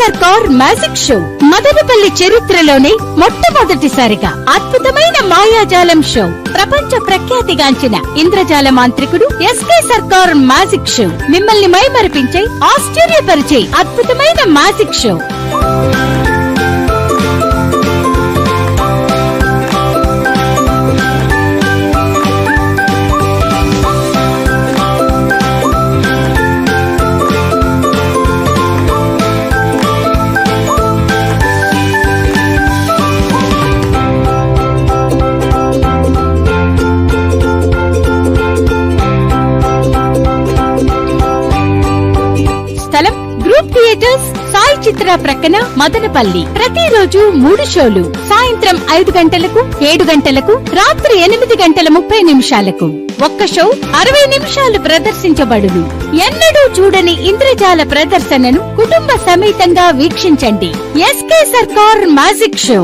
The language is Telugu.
సర్కార్ మ్యాజిక్ షో మదనపల్లి చరిత్రలోనే మొట్టమొదటిసారిగా అద్భుతమైన మాయాజాలం షో. ప్రపంచ ప్రఖ్యాతిగాంచిన ఇంద్రజాల మాంత్రికుడు ఎస్కే సర్కార్ మ్యాజిక్ షో మిమ్మల్ని మైమరిపించే, ఆశ్చర్యపరిచే అద్భుతమైన మ్యాజిక్ షో. థియేటర్స్ సాయి చిత్ర ప్రక్కన మదనపల్లి. ప్రతిరోజు 3 షోలు. సాయంత్రం 5 గంటలకు, 7 గంటలకు, రాత్రి 8:30 ఒక్క షో 60 నిమిషాలు ప్రదర్శించబడును. ఎన్నడూ చూడని ఇంద్రజాల ప్రదర్శనను కుటుంబ సమేతంగా వీక్షించండి. ఎస్కే సర్కార్ మ్యాజిక్ షో.